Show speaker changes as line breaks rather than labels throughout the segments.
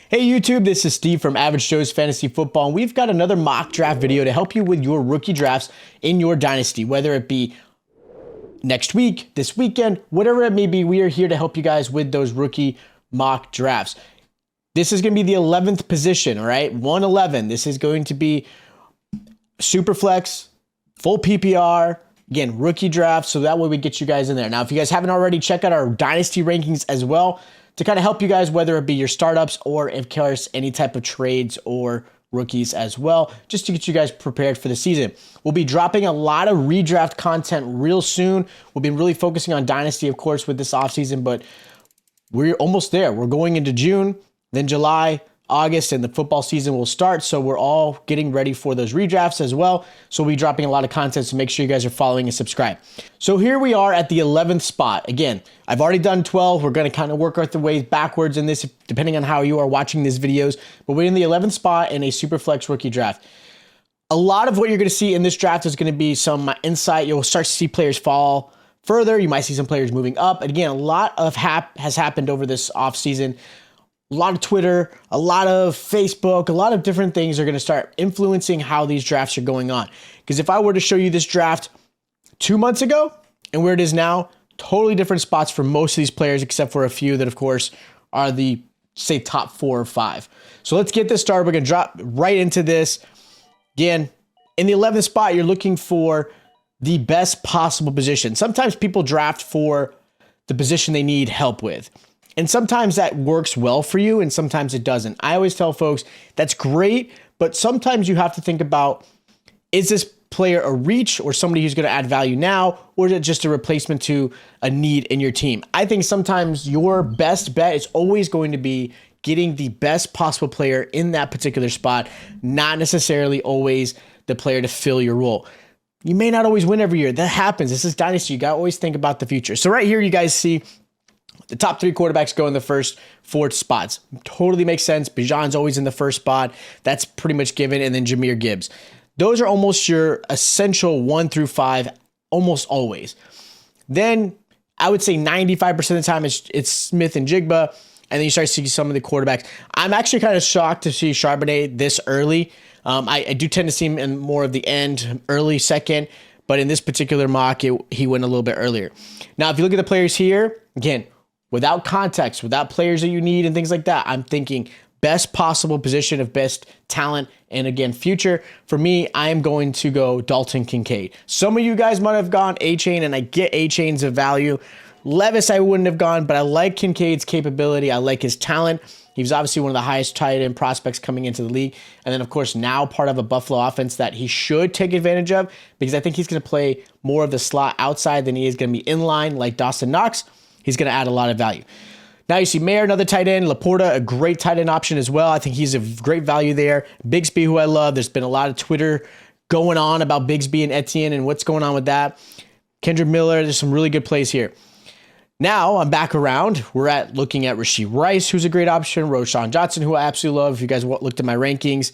Hey YouTube, this is Steve from Average Joe's Fantasy Football, and we've got another mock draft video to help you with your rookie drafts in your dynasty, whether it be next week, this weekend, whatever it may be. We are here to help you guys with those rookie mock drafts. This is going to be the 11th position, all right? 111. This is going to be Superflex, full PPR, again, rookie draft, so that way we get you guys in there. Now, if you guys haven't already, check out our dynasty rankings as well, to kind of help you guys, whether it be your startups or, of course, any type of trades or rookies as well, just to get you guys prepared for the season. We'll be dropping a lot of redraft content real soon. We'll be really focusing on Dynasty, of course, with this offseason, but we're almost there. We're going into June, then July, August, and the football season will start, so we're all getting ready for those redrafts as well. So we'll be dropping a lot of content, so make sure you guys are following and subscribe. So here we are at the 11th spot. Again, I've already done 12. We're going to kind of work our way backwards in this, depending on how you are watching these videos. But we're in the 11th spot in a Superflex rookie draft. A lot of what you're going to see in this draft is going to be some insight. You'll start to see players fall further. You might see some players moving up. And again, a lot of has happened over this offseason. A lot of Twitter, a lot of Facebook, a lot of different things are going to start influencing how these drafts are going on. Because if I were to show you this draft 2 months ago and where it is now, totally different spots for most of these players, except for a few that, of course, are the, say, top 4 or 5. So let's get this started. We're going to drop right into this. Again, in the 11th spot, you're looking for the best possible position. Sometimes people draft for the position they need help with. And sometimes that works well for you and sometimes it doesn't. I always tell folks that's great, but sometimes you have to think about, is this player a reach or somebody who's going to add value now, or is it just a replacement to a need in your team? I think sometimes your best bet is always going to be getting the best possible player in that particular spot, not necessarily always the player to fill your role. You may not always win every year. That happens. This is Dynasty. You got to always think about the future. So right here, you guys see the top 3 quarterbacks go in the first 4 spots. Totally makes sense. Bijan's always in the first spot. That's pretty much given. And then Jahmyr Gibbs. Those are almost your essential 1 through 5, almost always. Then I would say 95% of the time it's Smith and Jigba. And then you start to see some of the quarterbacks. I'm actually kind of shocked to see Charbonnet this early. I do tend to see him in more of the end, early second. But in this particular mock, he went a little bit earlier. Now, if you look at the players here, again, without context, without players that you need and things like that, I'm thinking best possible position of best talent and, again, future. For me, I am going to go Dalton Kincaid. Some of you guys might have gone A-Chain, and I get A-Chain's of value. Levis, I wouldn't have gone, but I like Kincaid's capability. I like his talent. He was obviously one of the highest tight end prospects coming into the league. And then, of course, now part of a Buffalo offense that he should take advantage of, because I think he's going to play more of the slot outside than he is going to be in line like Dawson Knox. He's going to add a lot of value. Now you see Mayer, another tight end. Laporta, a great tight end option as well. I think he's a great value there. Bigsby, who I love. There's been a lot of Twitter going on about Bigsby and Etienne and what's going on with that. Kendrick Miller, there's some really good plays here. Now I'm back around. We're looking at Rashee Rice, who's a great option. Roschon Johnson, who I absolutely love. If you guys looked at my rankings,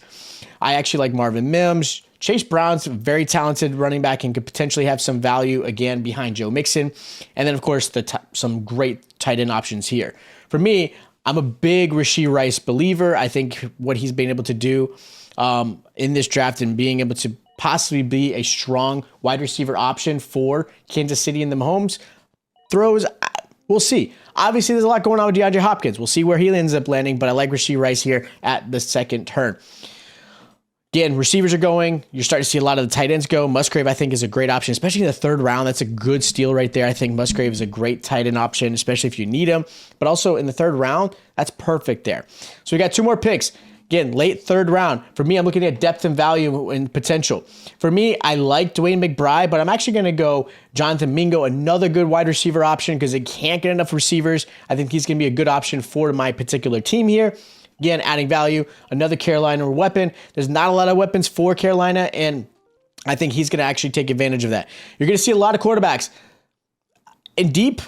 I actually like Marvin Mims. Chase Brown's a very talented running back and could potentially have some value, again, behind Joe Mixon. And then, of course, some great tight end options here. For me, I'm a big Rashee Rice believer. I think what he's been able to do in this draft and being able to possibly be a strong wide receiver option for Kansas City and the Mahomes throws, we'll see. Obviously, there's a lot going on with DeAndre Hopkins. We'll see where he ends up landing, but I like Rashee Rice here at the second turn. Again, receivers are going. You're starting to see a lot of the tight ends go. Musgrave, I think, is a great option, especially in the 3rd round. That's a good steal right there. I think Musgrave is a great tight end option, especially if you need him. But also in the 3rd round, that's perfect there. So we got 2 more picks. Again, late 3rd round. For me, I'm looking at depth and value and potential. For me, I like Dwayne McBride, but I'm actually going to go Jonathan Mingo, another good wide receiver option because they can't get enough receivers. I think he's going to be a good option for my particular team here. Again, adding value, another Carolina weapon. There's not a lot of weapons for Carolina, and I think he's going to actually take advantage of that. You're going to see a lot of quarterbacks. In deep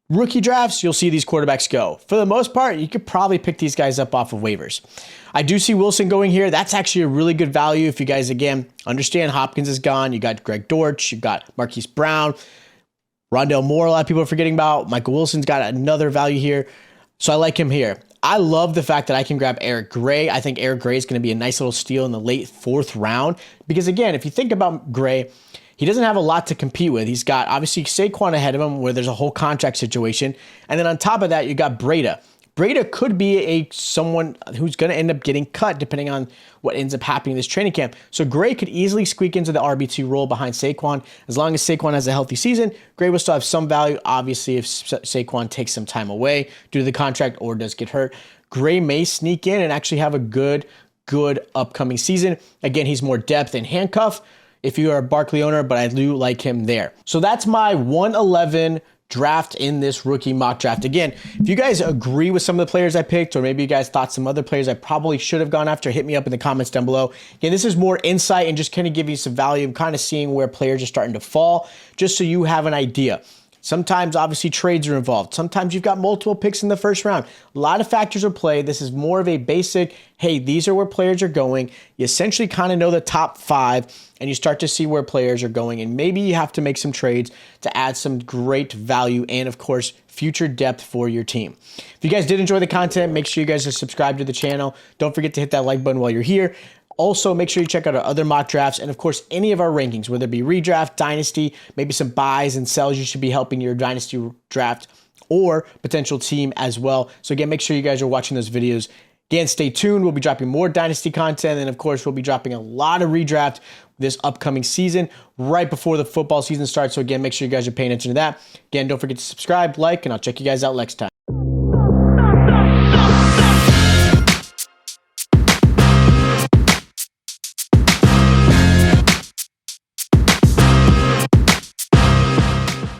rookie drafts, you'll see these quarterbacks go. For the most part, you could probably pick these guys up off of waivers. I do see Wilson going here. That's actually a really good value if you guys, again, understand Hopkins is gone. You got Greg Dortch. You got Marquise Brown. Rondale Moore, a lot of people are forgetting about. Michael Wilson's got another value here. So I like him here. I love the fact that I can grab Eric Gray. I think Eric Gray is going to be a nice little steal in the late 4th round. Because again, if you think about Gray, he doesn't have a lot to compete with. He's got obviously Saquon ahead of him where there's a whole contract situation. And then on top of that, you got Breida. Breida could be someone who's going to end up getting cut depending on what ends up happening this training camp. So Gray could easily squeak into the RB2 role behind Saquon. As long as Saquon has a healthy season, Gray will still have some value. Obviously, if Saquon takes some time away due to the contract or does get hurt, Gray may sneak in and actually have a good upcoming season. Again, he's more depth and handcuff if you are a Barkley owner, but I do like him there. So that's my 111 draft in this rookie mock draft. Again, if you guys agree with some of the players I picked, or maybe you guys thought some other players I probably should have gone after, hit me up in the comments down below. Again, this is more insight and just kind of give you some value and kind of seeing where players are starting to fall, just so you have an idea. Sometimes, obviously, trades are involved. Sometimes you've got multiple picks in the first round. A lot of factors will play. This is more of a basic, hey, these are where players are going. You essentially kind of know the top 5, and you start to see where players are going. And maybe you have to make some trades to add some great value and, of course, future depth for your team. If you guys did enjoy the content, make sure you guys are subscribed to the channel. Don't forget to hit that like button while you're here. Also, make sure you check out our other mock drafts and, of course, any of our rankings, whether it be redraft, dynasty, maybe some buys and sells you should be helping your dynasty draft or potential team as well. So, again, make sure you guys are watching those videos. Again, stay tuned. We'll be dropping more dynasty content. And, of course, we'll be dropping a lot of redraft this upcoming season right before the football season starts. So, again, make sure you guys are paying attention to that. Again, don't forget to subscribe, like, and I'll check you guys out next time.